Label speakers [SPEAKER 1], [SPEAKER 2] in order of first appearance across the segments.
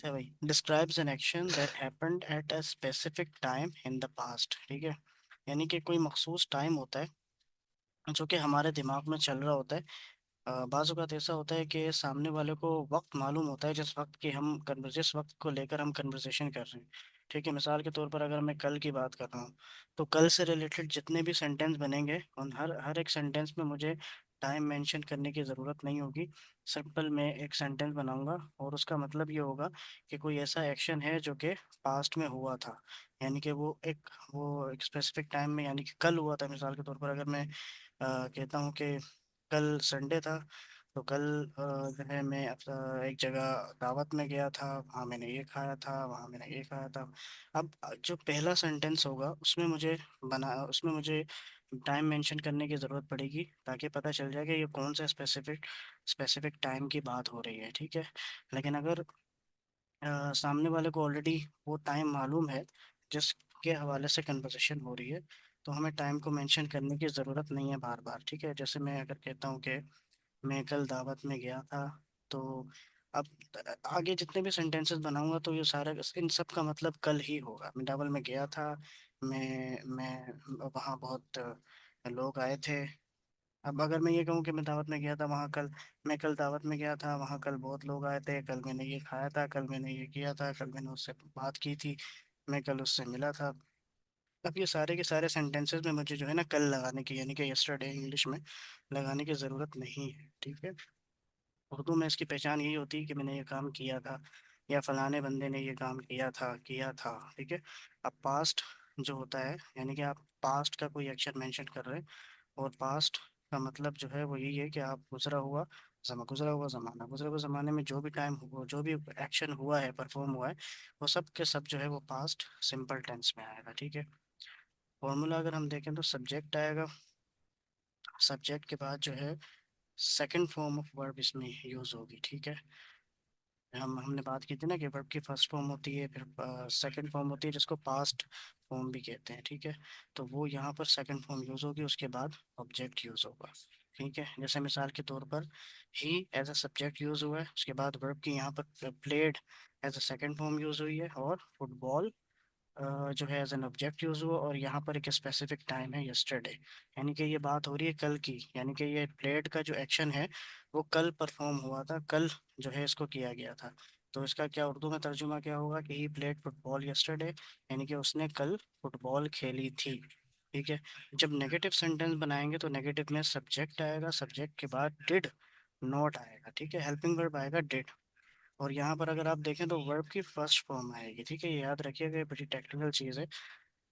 [SPEAKER 1] अच्छा भाई, describes an action that happened at a specific time in the past. ठीक है, यानी कि कोई मखसूस टाइम होता है जो कि हमारे दिमाग में चल रहा होता है। बाज़ औक़ात ऐसा होता है कि सामने वाले को वक्त मालूम होता है, जिस वक्त को लेकर हम कन्वर्सेशन कर रहे हैं। ठीक है, मिसाल के तौर पर अगर मैं कल की बात कर रहा हूँ, तो कल से रिलेटेड जितने भी सेंटेंस बनेंगे उन हर हर एक सेंटेंस में मुझे टाइम मेंशन करने की ज़रूरत नहीं होगी। सिंपल मैं एक सेंटेंस बनाऊंगा और उसका मतलब ये होगा कि कोई ऐसा एक्शन है जो कि पास्ट में हुआ था, यानी कि वो एक स्पेसिफिक टाइम में, यानी कि कल हुआ था। मिसाल के तौर पर अगर मैं कहता हूँ कि कल संडे था, तो कल जो है मैं एक जगह दावत में गया था, वहाँ मैंने ये खाया था, वहाँ मैंने ये खाया था। अब जो पहला सेंटेंस होगा उसमें मुझे टाइम मेंशन करने की ज़रूरत पड़ेगी, ताकि पता चल जाए कि ये कौन सा स्पेसिफिक टाइम की बात हो रही है। ठीक है, लेकिन अगर सामने वाले को ऑलरेडी वो टाइम मालूम है जिसके हवाले से कन्वर्सेशन हो रही है, तो हमें टाइम को मेंशन करने की ज़रूरत नहीं है बार बार। ठीक है, जैसे मैं अगर कहता हूँ कि मैं कल दावत में गया था, तो अब आगे जितने भी सेंटेंसेस बनाऊंगा तो ये सारा इन सब का मतलब कल ही होगा। मैं दावत में गया था, मैं वहाँ बहुत लोग आए थे। अब अगर मैं ये कहूँ कि मैं कल दावत में गया था, वहाँ कल बहुत लोग आए थे, कल मैंने ये खाया था, कल मैंने ये किया था, कल मैंने उससे बात की थी, मैं कल उससे मिला था। अब ये सारे के सारे सेंटेंसेस में मुझे जो है ना कल लगाने की, यानी कि यस्टरडे इंग्लिश में लगाने की ज़रूरत नहीं है। ठीक है, उर्दू में इसकी पहचान यही होती है कि मैंने ये काम किया था, या फलाने बंदे ने ये काम किया था। ठीक है, अब पास्ट जो होता है, यानी कि आप पास्ट का कोई एक्शन मेंशन कर रहे हैं, और पास्ट का मतलब जो है वो यही है कि आप गुजरा हुआ ज़माने में जो भी टाइम हुआ, जो भी एक्शन हुआ है, परफॉर्म हुआ है, वो सब के सब जो है वो पास्ट सिंपल टेंस में आएगा। ठीक है, फॉर्मूला अगर हम देखें तो सब्जेक्ट आएगा, सब्जेक्ट के बाद जो है सेकंड फॉर्म ऑफ वर्ब इसमें यूज़ होगी। ठीक है, हमने बात की थी ना कि वर्ब की फर्स्ट फॉर्म होती है, फिर सेकंड फॉर्म होती है जिसको पास्ट फॉर्म भी कहते हैं। ठीक है, तो वो यहाँ पर सेकंड फॉर्म यूज़ होगी, उसके बाद ऑब्जेक्ट यूज़ होगा। ठीक है, जैसे मिसाल के तौर पर he as a subject use हुआ है, उसके बाद वर्ब की यहाँ पर played as a second form use हुई है, और फुटबॉल जो है एज एन ऑब्जेक्ट यूज हुआ, और यहाँ पर एक स्पेसिफिक टाइम है यस्टरडे, यानी कि ये बात हो रही है कल की, यानी कि ये प्लेड का जो एक्शन है वो कल परफॉर्म हुआ था, कल जो है इसको किया गया था। तो इसका क्या उर्दू में तर्जुमा क्या होगा कि ही प्लेड फुटबॉल यस्टरडे, यानी कि उसने कल फुटबॉल खेली थी। ठीक है, जब नेगेटिव सेंटेंस बनाएंगे तो नेगेटिव में सब्जेक्ट आएगा, सब्जेक्ट के बाद डिड नॉट आएगा। ठीक है, हेल्पिंग वर्ब आएगा डिड, और यहाँ पर अगर आप देखें तो वर्ब की फर्स्ट फॉर्म आएगी। ठीक है, ये याद रखिएगा, ये बड़ी टेक्निकल चीज़ है।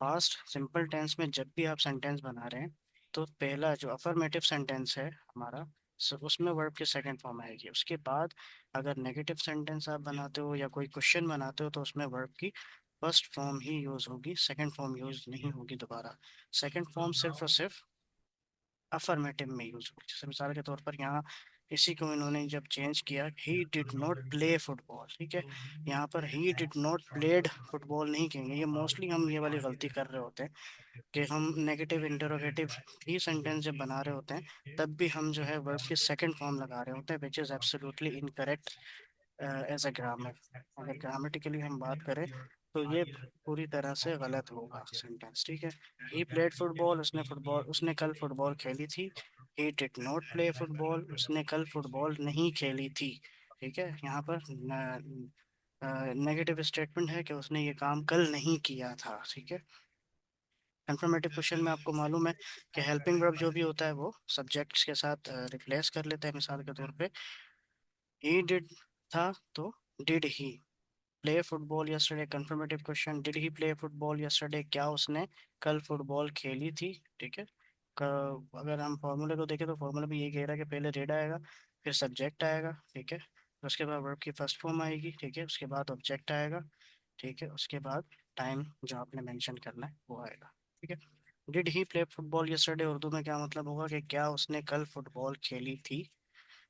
[SPEAKER 1] पास्ट सिंपल टेंस में जब भी आप सेंटेंस बना रहे हैं, तो पहला जो अफर्मेटिव सेंटेंस है हमारा, उसमें वर्ब की सेकंड फॉर्म आएगी। उसके बाद अगर नेगेटिव सेंटेंस आप बनाते हो या कोई क्वेश्चन बनाते हो, तो उसमें वर्ब की फर्स्ट फॉर्म ही यूज़ होगी, सेकंड फॉर्म यूज़ नहीं होगी दोबारा। सेकंड फॉर्म सिर्फ और सिर्फ अफर्मेटिव में यूज होगी। जैसे मिसाल के तौर पर यहाँ इसी को इन्होंने जब चेंज किया, he did not play football. ठीक है, यहाँ पर he did not played football नहीं कहेंगे। ये मोस्टली हम ये वाली गलती कर रहे होते हैं कि हम नेगेटिव इंटरोगेटिव ही सेंटेंस जब बना रहे होते हैं, तब भी हम जो है वर्ब की सेकंड फॉर्म लगा रहे होते हैं, which is absolutely incorrect as a grammar. अगर ग्रामेटिकली हम बात करें तो ये पूरी तरह से गलत होगा सेंटेंस। ठीक है, ही प्लेड फुटबॉल, उसने कल फुटबॉल खेली थी। He did not play football, उसने कल फुटबॉल नहीं खेली थी। ठीक है, यहाँ पर नेगेटिव स्टेटमेंट है कि उसने ये काम कल नहीं किया था। ठीक है, कंफर्मेटिव क्वेश्चन में आपको मालूम है कि हेल्पिंग वर्ब जो भी होता है वो सब्जेक्ट्स के साथ रिप्लेस कर लेता है। मिसाल के तौर पे ही डिड था, तो did he play football yesterday, confirmative question, did he play football yesterday, क्या उसने कल फुटबॉल खेली थी। ठीक है, अगर हम फॉर्मूले को देखें तो फॉर्मूला भी यही कह रहा है कि पहले डिड आएगा, फिर सब्जेक्ट आएगा। ठीक है, उसके बाद वर्ब की फर्स्ट फॉर्म आएगी। ठीक है, उसके बाद ऑब्जेक्ट आएगा। ठीक है, उसके बाद टाइम जो आपने मेंशन करना है वो आएगा। ठीक है, did he play football yesterday Urdu में क्या मतलब होगा कि क्या उसने कल फुटबॉल खेली थी।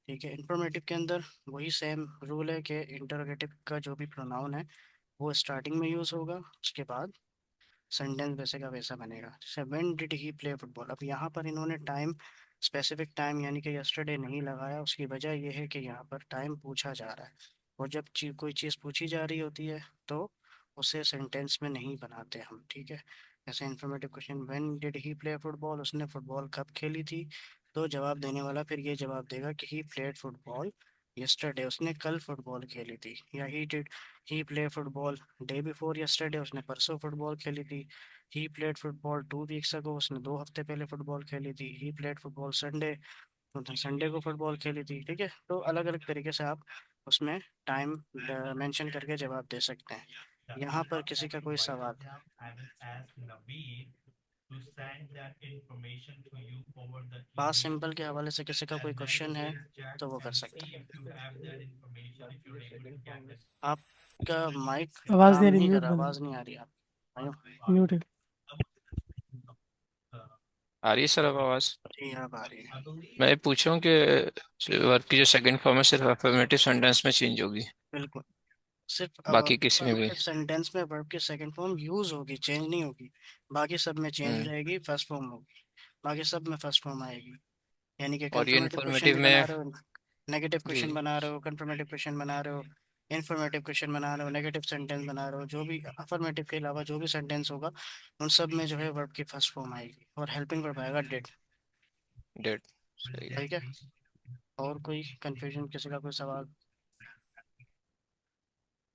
[SPEAKER 1] ठीक है, इंफॉर्मेटिव के अंदर वही सेम रूल है कि इंटरोगेटिव का जो भी प्रोनाउन है वो स्टार्टिंग में यूज़ होगा, उसके बाद सेंटेंस वैसे का वैसा बनेगा। जैसे when did he play football, अब यहाँ पर इन्होंने टाइम, स्पेसिफिक टाइम यानी कि यस्टरडे नहीं लगाया। उसकी वजह यह है कि यहाँ पर टाइम पूछा जा रहा है, और जब कोई चीज़ पूछी जा रही होती है तो उसे सेंटेंस में नहीं बनाते हम, ठीक है। जैसे informative question, when did he play football, उसने फुटबॉल कब खेली थी, तो जवाब देने वाला फिर ये जवाब देगा कि ही प्लेड फुटबॉल यस्टरडे, उसने कल फुटबॉल खेली थी। या he play football day before yesterday, उसने परसों फुटबॉल खेली थी। He played football 2 weeks ago, उसने 2 हफ्ते पहले फुटबॉल खेली थी। ही प्लेड फुटबॉल संडे, तो संडे को फुटबॉल खेली थी, ठीक है। तो अलग अलग तरीके से आप उसमें टाइम मेंशन करके जवाब दे सकते हैं। यहाँ पर किसी का कोई सवाल, पास्ट सिंपल के हवाले से किसी का कोई क्वेश्चन है तो वो कर सकता है। आपका माइक
[SPEAKER 2] आवाज
[SPEAKER 1] काम
[SPEAKER 2] नहीं आ रही,
[SPEAKER 1] नहीं कर
[SPEAKER 2] म्यूट
[SPEAKER 1] रहा,
[SPEAKER 2] बंद।
[SPEAKER 1] आवाज नहीं आ रही आप आयो।
[SPEAKER 2] म्यूट है।
[SPEAKER 3] आ रही है सर अब आवाज?
[SPEAKER 1] जी आप आ रही है।
[SPEAKER 3] मैं पूछ रहा हूँ कि वर्ब की जो सेकंड फॉर्म है सिर्फ अफर्मेटिव सेंटेंस में चेंज होगी,
[SPEAKER 1] बिल्कुल, सिर्फ
[SPEAKER 3] बाकी किसी में भी?
[SPEAKER 1] अफर्मेटिव सेंटेंस में वर्ब की सेकंड फॉर्म यूज होगी, चेंज नहीं होगी। बाकी सब में चेंज
[SPEAKER 3] हम्म।
[SPEAKER 1] रहेगी, फर्स्ट फॉर्म होगी। बाकी सब में फर्स्ट फॉर्म आएगी। यानी कि
[SPEAKER 3] और ये
[SPEAKER 1] कंफर्मेटिव क्वेश्चन
[SPEAKER 3] इन्फॉर्मेटिव
[SPEAKER 1] भी बना
[SPEAKER 3] में?
[SPEAKER 1] रहे हो, नेगेटिव
[SPEAKER 3] जी
[SPEAKER 1] क्वेश्चन बना रहे हो, कंफर्मेटिव क्वेश्चन बना रहे हो, इन्फॉर्मेटिव क्वेश्चन बना रहे हो, नेगेटिव सेंटेंस बना रहे हो, जो भी अफर्मेटिव के अलावा जो भी सेंटेंस होगा उन सब में जो है वर्ब की फर्स्ट फॉर्म आएगी और हेल्पिंग वर्ब आएगा डिड।
[SPEAKER 3] डेट। सही है।
[SPEAKER 1] ठीक है। और कोई कंफ्यूजन, किसी का कोई सवाल?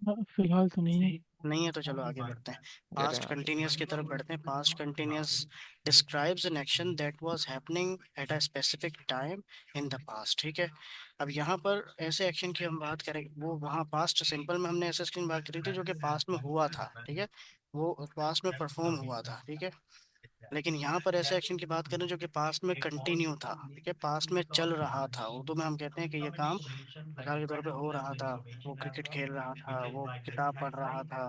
[SPEAKER 2] फिलहाल तो नहीं है।
[SPEAKER 1] नहीं है तो चलो आगे बढ़ते हैं।
[SPEAKER 3] कह रहे
[SPEAKER 1] पास्ट
[SPEAKER 3] हैं आगे।
[SPEAKER 1] कंटिन्यूअस की तरफ बढ़ते हैं। Past continuous describes an action that was happening at a specific time in the past, ठीक है। अब यहाँ पर ऐसे एक्शन की हम बात करें, वो वहाँ पास्ट सिंपल में हमने ऐसे एक्शन की बात करी थी जो कि पास्ट में हुआ था, ठीक है, वो पास्ट में परफॉर्म हुआ था, ठीक है। लेकिन यहाँ पर ऐसे एक्शन की बात करें जो कि पास्ट में कंटिन्यू था, ठीक है, पास्ट में चल रहा था। उर्दू में हम कहते हैं कि ये काम मिसाल के तौर पे हो रहा था। वो क्रिकेट खेल रहा था, वो किताब पढ़ रहा था,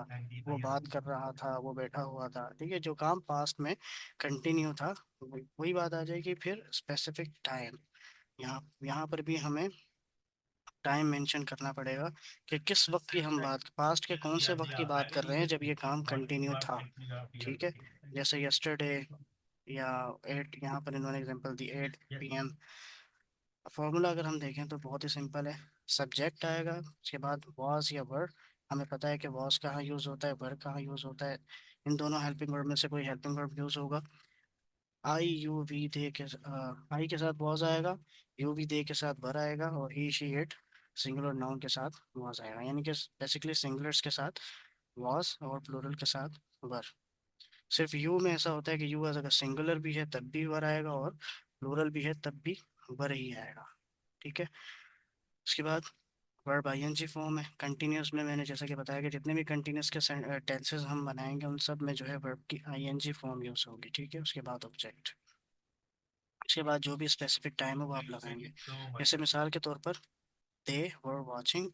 [SPEAKER 1] वो बात कर रहा था, वो बैठा हुआ था, ठीक है। जो काम पास्ट में कंटिन्यू था वही बात आ जाएगी। फिर स्पेसिफिक टाइम, यहाँ यहाँ पर भी हमें टाइम मेंशन करना पड़ेगा कि किस वक्त की हम बात, पास्ट के कौन से वक्त की बात कर रहे हैं जब ये काम कंटिन्यू था, ठीक है। जैसे यस्टरडे या 8, यहाँ पर इन्होंने एग्जांपल दी 8 PM। फॉर्मूला अगर हम देखें तो बहुत ही सिंपल है। सब्जेक्ट आएगा, उसके बाद वॉज या वर। हमें पता है कि वॉज कहाँ यूज़ होता है, वर कहाँ यूज़ होता है। इन दोनों हेल्पिंग वर्ब में से कोई हेल्पिंग वर्ब यूज़ होगा। आई यू वी दे के आई के साथ वॉज आएगा, यू वी दे के साथ वर आएगा, और ही शी इट सिंगुलर नाउन के साथ वॉज आएगा। यानी कि बेसिकली सिंगुलर्स के साथ वॉज और प्लूरल के साथ वर। सिर्फ यू में ऐसा होता है कि यू अगर सिंगुलर भी है तब भी वर आएगा, और प्लूरल भी है तब भी वर ही आएगा, ठीक है। उसके बाद वर्ब आईएनजी फॉर्म है। कंटिन्यूस में मैंने जैसा कि बताया कि जितने भी कंटिन्यूस के टेंसेस हम बनाएंगे उन सब में जो है वर्ब की आईएनजी फॉर्म यूज होगी, ठीक है। उसके बाद ऑब्जेक्ट, उसके बाद जो भी स्पेसिफिक टाइम है वो आप लगाएंगे। जैसे मिसाल के तौर पर they were watching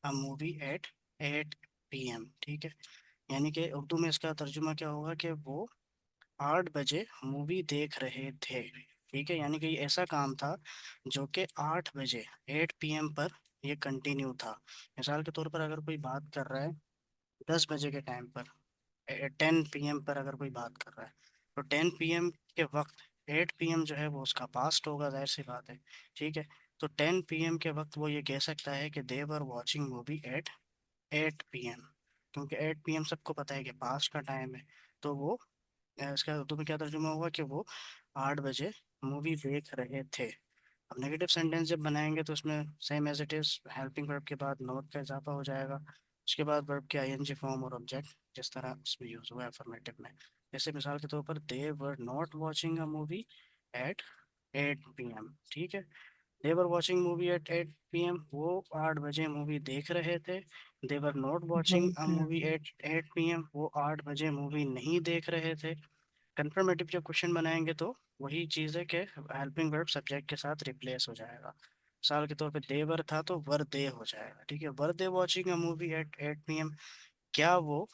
[SPEAKER 1] a movie at 8 PM, ठीक है। यानी कि उर्दू में इसका तर्जुमा क्या होगा कि वो 8 बजे मूवी देख रहे थे, ठीक है। यानी कि ये ऐसा काम था जो कि 8 बजे 8 PM पर ये कंटिन्यू था। मिसाल के तौर पर अगर कोई बात कर रहा है 10 बजे के टाइम पर, 10 PM पर अगर कोई बात कर रहा है, तो 10 PM के वक्त 8 PM जो है वो उसका पास्ट होगा, जाहिर सी बात है, ठीक है। तो 10 PM के वक्त वो ये कह सकता है कि they were watching movie at 8 PM, क्योंकि 8 PM सबको पता है कि पास्ट का टाइम है। तो वो इसका उर्दू में क्या तर्जुमा होगा कि वो 8 बजे मूवी देख रहे थे। अब नेगेटिव सेंटेंस जब बनाएंगे तो उसमें same as it is helping verb के बाद नोट का इजाफा हो जाएगा। उसके बाद वर्ब के आईएनजी फॉर्म और ऑब्जेक्ट जिस तरह उसमें यूज हुआ है अफर्मेटिव में। जैसे मिसाल के तौर पर they were not watching a movie at 8 PM, ठीक है। They were watching movie at 8 PM, वो 8 बजे मूवी देख रहे थे। दे वर नॉट वॉचिंग अ
[SPEAKER 2] बोलते हैं।
[SPEAKER 1] मूवी एट 8 PM, वो 8 बजे मूवी नहीं देख रहे थे। कंफर्मेटिव जब क्वेश्चन बनाएंगे तो वही चीज़ है कि हेल्पिंग वर्ब सब्जेक्ट के साथ रिप्लेस हो जाएगा। मिसाल के तौर पे देवर था तो वर दे हो जाएगा, ठीक है। Were they watching a movie at 8 PM, क्या वो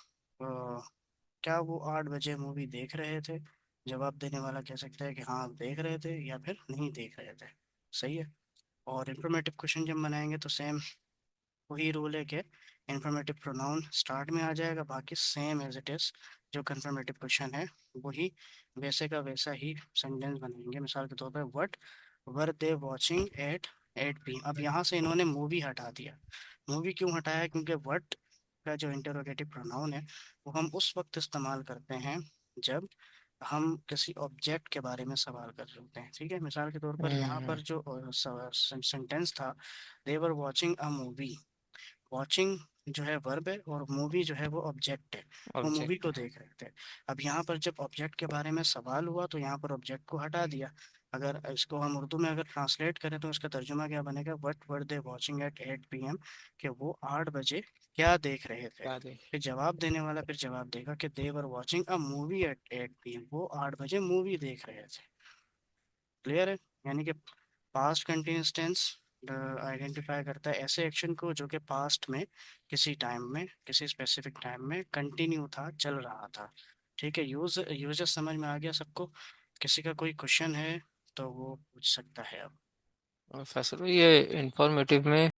[SPEAKER 1] क्या वो 8 बजे मूवी देख रहे थे। जवाब देने वाला कह सकता है कि हाँ देख रहे थे या फिर नहीं देख रहे थे, सही है। और इंफॉर्मेटिव क्वेश्चन जब बनाएंगे तो सेम वही रूल है कि इंफॉर्मेटिव प्रोनाउन स्टार्ट में आ जाएगा, बाकी सेम एज इट इज जो कंफर्मेटिव क्वेश्चन है वही वैसे का वैसा ही सेंटेंस बनाएंगे। मिसाल के तौर पर what were they watching at 8 PM। अब यहाँ से इन्होंने मूवी हटा दिया, मूवी क्यों हटाया है? क्योंकि व्हाट का जो इंटरोगेटिव प्रोनाउन है वो हम उस वक्त इस्तेमाल करते हैं जब हम किसी ऑब्जेक्ट के बारे में सवाल कर रहे होते हैं। ठीक है, मिसाल के तौर पर यहाँ
[SPEAKER 3] हम्म।
[SPEAKER 1] पर जो सेंटेंस था, they were watching a movie. Watching जो है वर्ब है और मूवी जो है वो ऑब्जेक्ट है। वो मूवी
[SPEAKER 3] ऑब्जेक्ट
[SPEAKER 1] को देख रहे थे। अब यहाँ पर जब ऑब्जेक्ट के बारे में सवाल हुआ तो यहाँ पर ऑब्जेक्ट को हटा दिया। अगर इसको हम उर्दू में अगर ट्रांसलेट करें तो इसका तर्जुमा क्या बनेगा? What were they watching at 8 PM, कि वो 8 बजे क्या देख रहे थे।
[SPEAKER 3] याद है।
[SPEAKER 1] फिर जवाब देने वाला फिर जवाब देगा कि they were watching a movie at 8 PM, वो 8 बजे मूवी देख रहे थे। क्लियर है? यानी कि पास्ट कंटिन्यूस टेंस आइडेंटिफाई करता है ऐसे एक्शन को जो कि पास्ट में किसी टाइम में किसी स्पेसिफिक टाइम में कंटिन्यू था, चल रहा था। ठीक है, यूजेस समझ में आ गया सबको? किसी का कोई क्वेश्चन है तो वो पूछ सकता है अब।
[SPEAKER 3] फैसल ये इंफॉर्मेटिव में